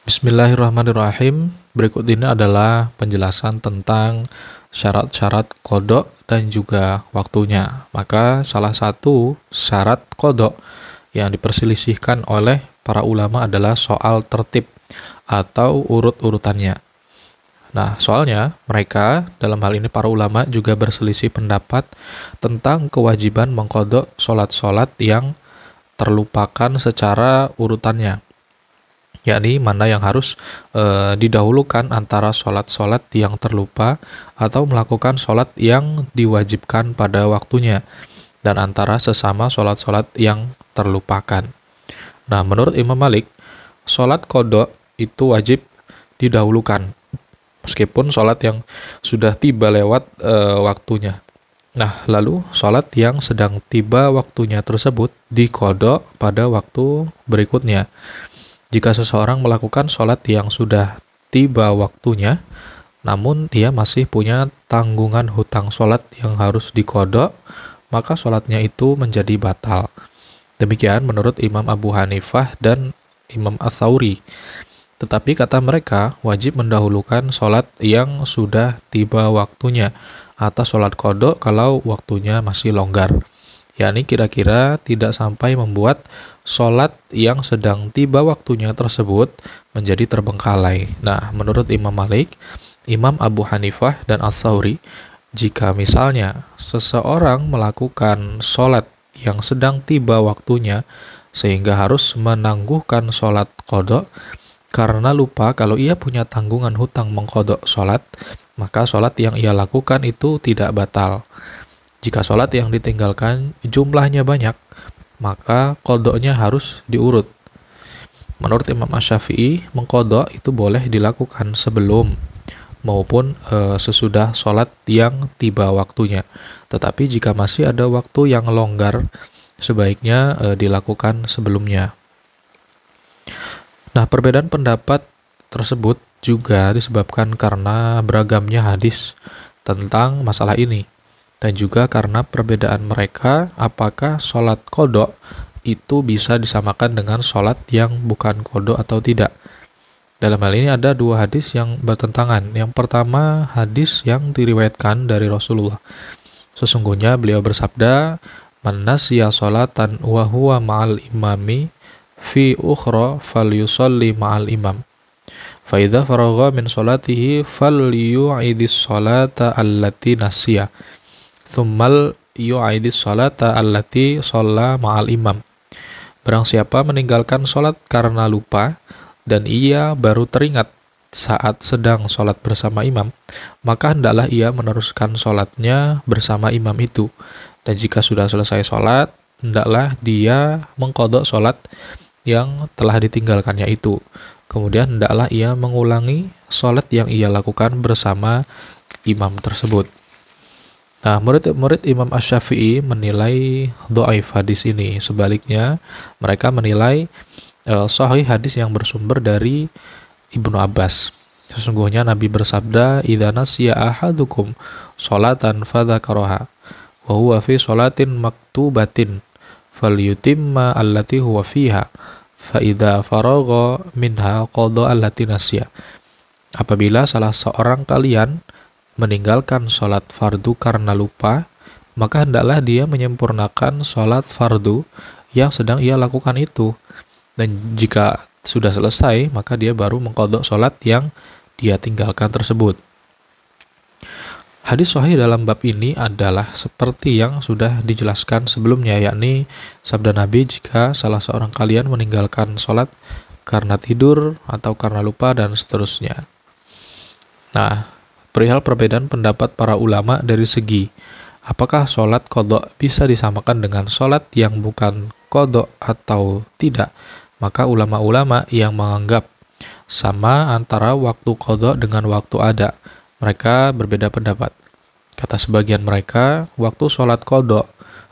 Bismillahirrahmanirrahim. Berikut ini adalah penjelasan tentang syarat-syarat qada dan juga waktunya. Maka salah satu syarat qada yang diperselisihkan oleh para ulama adalah soal tertib atau urut-urutannya. Nah, soalnya mereka dalam hal ini para ulama juga berselisih pendapat tentang kewajiban mengqada sholat-sholat yang terlupakan secara urutannya, yakni mana yang harus didahulukan antara sholat-sholat yang terlupa atau melakukan sholat yang diwajibkan pada waktunya, dan antara sesama sholat-sholat yang terlupakan. Nah, menurut Imam Malik, sholat qada itu wajib didahulukan, meskipun sholat yang sudah tiba lewat waktunya. Nah, lalu sholat yang sedang tiba waktunya tersebut diqada pada waktu berikutnya. Jika seseorang melakukan sholat yang sudah tiba waktunya, namun dia masih punya tanggungan hutang sholat yang harus diqada, maka sholatnya itu menjadi batal. Demikian menurut Imam Abu Hanifah dan Imam Ats-Tsauri. Tetapi kata mereka, wajib mendahulukan sholat yang sudah tiba waktunya atas sholat qada kalau waktunya masih longgar, yakni kira-kira tidak sampai membuat sholat yang sedang tiba waktunya tersebut menjadi terbengkalai. Nah, menurut Imam Malik, Imam Abu Hanifah dan Ats-Tsauri, jika misalnya seseorang melakukan sholat yang sedang tiba waktunya sehingga harus menangguhkan sholat qada karena lupa kalau ia punya tanggungan hutang mengqada sholat, maka sholat yang ia lakukan itu tidak batal. Jika sholat yang ditinggalkan jumlahnya banyak, maka qadanya harus diurut. Menurut Imam Asy-Syafi'i, mengqada itu boleh dilakukan sebelum maupun sesudah sholat yang tiba waktunya. Tetapi jika masih ada waktu yang longgar, sebaiknya dilakukan sebelumnya. Nah, perbedaan pendapat tersebut juga disebabkan karena beragamnya hadis tentang masalah ini, dan juga karena perbedaan mereka apakah sholat qada itu bisa disamakan dengan sholat yang bukan qada atau tidak. Dalam hal ini ada dua hadis yang bertentangan. Yang pertama, hadis yang diriwayatkan dari Rasulullah. Sesungguhnya beliau bersabda, "Man nasiya sholatan wa huwa ma'al imami fi ukhra falyusalli ma'al imam. Fa idza faragha min sholatihi falyu'idis sholata allati nasiya. Tsummal yu'idis sholata allati shalla ma'al imam." Barang siapa meninggalkan sholat karena lupa dan ia baru teringat saat sedang sholat bersama imam, maka hendaklah ia meneruskan sholatnya bersama imam itu. Dan jika sudah selesai sholat, hendaklah dia mengqada sholat yang telah ditinggalkannya itu. Kemudian hendaklah ia mengulangi sholat yang ia lakukan bersama imam tersebut. Nah, murid-murid Imam Asy-Syafi'i menilai dhaif hadis ini. Sebaliknya, mereka menilai sahih hadis yang bersumber dari Ibnu Abbas. Sesungguhnya Nabi bersabda, "Idza nasiya ahadukum sholatan fadzakaraha wa huwa fi sholatin maktubatin falyutimma allati huwa fiha fa idza faragha minha qada allati nasiya." Apabila salah seorang kalian meninggalkan sholat fardu karena lupa, maka hendaklah dia menyempurnakan sholat fardu yang sedang ia lakukan itu. Dan jika sudah selesai, maka dia baru mengqada sholat yang dia tinggalkan tersebut. Hadis sahih dalam bab ini adalah seperti yang sudah dijelaskan sebelumnya, yakni sabda Nabi, jika salah seorang kalian meninggalkan sholat karena tidur atau karena lupa dan seterusnya. Nah, perihal perbedaan pendapat para ulama dari segi apakah sholat qada bisa disamakan dengan sholat yang bukan qada atau tidak, maka ulama-ulama yang menganggap sama antara waktu qada dengan waktu ada, mereka berbeda pendapat. Kata sebagian mereka, waktu sholat qada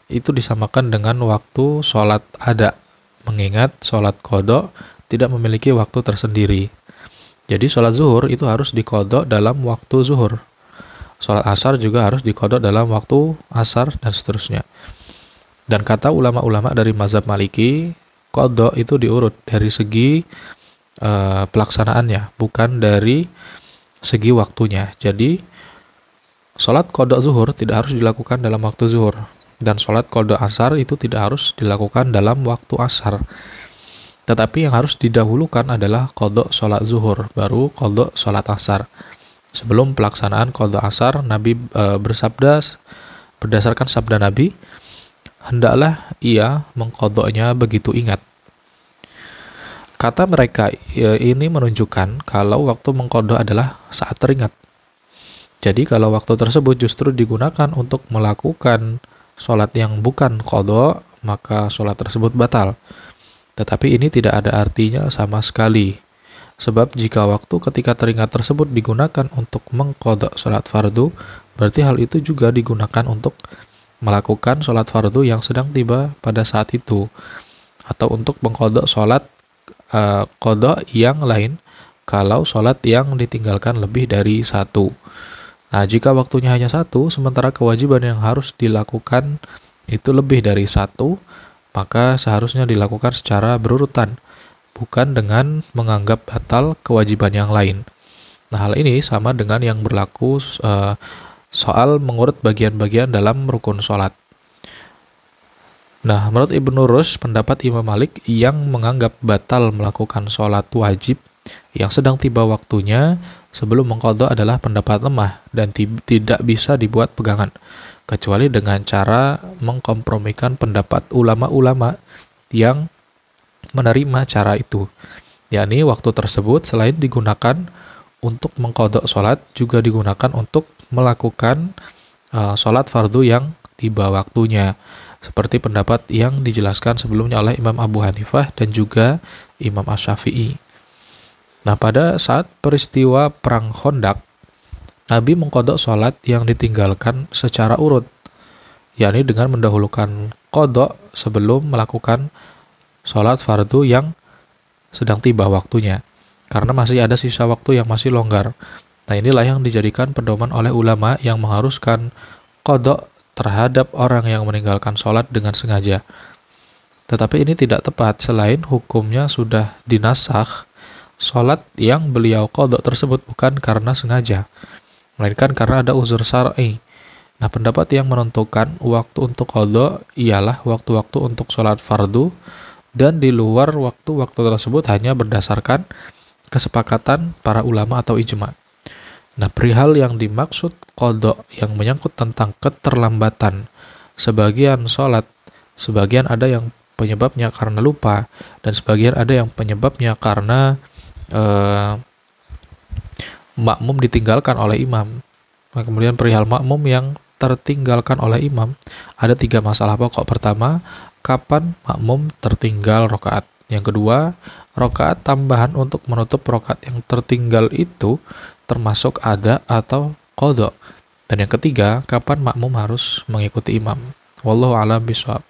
itu disamakan dengan waktu sholat ada, mengingat sholat qada tidak memiliki waktu tersendiri. Jadi sholat zuhur itu harus diqada dalam waktu zuhur. Sholat asar juga harus diqada dalam waktu asar, dan seterusnya. Dan kata ulama-ulama dari mazhab Maliki, qada itu diurut dari segi pelaksanaannya, bukan dari segi waktunya. Jadi sholat qada zuhur tidak harus dilakukan dalam waktu zuhur, dan sholat qada asar itu tidak harus dilakukan dalam waktu asar. Tetapi yang harus didahulukan adalah qada sholat zuhur, baru qada sholat asar. Sebelum pelaksanaan qada asar, Nabi bersabda, berdasarkan sabda Nabi, hendaklah ia mengqadanya begitu ingat. Kata mereka ini menunjukkan kalau waktu mengqada adalah saat teringat. Jadi kalau waktu tersebut justru digunakan untuk melakukan sholat yang bukan qada, maka sholat tersebut batal. Tetapi ini tidak ada artinya sama sekali. Sebab jika waktu ketika teringat tersebut digunakan untuk mengqada sholat fardu, berarti hal itu juga digunakan untuk melakukan sholat fardu yang sedang tiba pada saat itu, atau untuk mengqada sholat qada yang lain kalau sholat yang ditinggalkan lebih dari satu. Nah, jika waktunya hanya satu, sementara kewajiban yang harus dilakukan itu lebih dari satu, maka seharusnya dilakukan secara berurutan, bukan dengan menganggap batal kewajiban yang lain. Nah, hal ini sama dengan yang berlaku soal mengurut bagian-bagian dalam rukun sholat. Nah, menurut Ibnu Rushd, pendapat Imam Malik yang menganggap batal melakukan sholat wajib yang sedang tiba waktunya sebelum mengqada adalah pendapat lemah dan tidak bisa dibuat pegangan, kecuali dengan cara mengkompromikan pendapat ulama-ulama yang menerima cara itu, yakni waktu tersebut selain digunakan untuk mengqada sholat, juga digunakan untuk melakukan sholat fardu yang tiba waktunya, seperti pendapat yang dijelaskan sebelumnya oleh Imam Abu Hanifah dan juga Imam Asy-Syafi'i. Nah, pada saat peristiwa Perang Khandaq, Nabi mengqada sholat yang ditinggalkan secara urut, yakni dengan mendahulukan qada sebelum melakukan sholat fardu yang sedang tiba waktunya, karena masih ada sisa waktu yang masih longgar. Nah, inilah yang dijadikan pedoman oleh ulama yang mengharuskan qada terhadap orang yang meninggalkan sholat dengan sengaja. Tetapi ini tidak tepat, selain hukumnya sudah dinasakh, sholat yang beliau qada tersebut bukan karena sengaja, melainkan karena ada uzur syar'i. Nah, pendapat yang menentukan waktu untuk qada ialah waktu-waktu untuk sholat fardu, dan di luar waktu-waktu tersebut hanya berdasarkan kesepakatan para ulama atau ijma'. Nah, perihal yang dimaksud qada yang menyangkut tentang keterlambatan sebagian sholat, sebagian ada yang penyebabnya karena lupa, dan sebagian ada yang penyebabnya karena makmum ditinggalkan oleh imam. Nah, kemudian perihal makmum yang tertinggalkan oleh imam, ada 3 masalah pokok. Pertama, kapan makmum tertinggal rokaat. Yang kedua, rokaat tambahan untuk menutup rokaat yang tertinggal itu termasuk ada atau qada. Dan yang ketiga, kapan makmum harus mengikuti imam. Wallahu a'lam bishawab.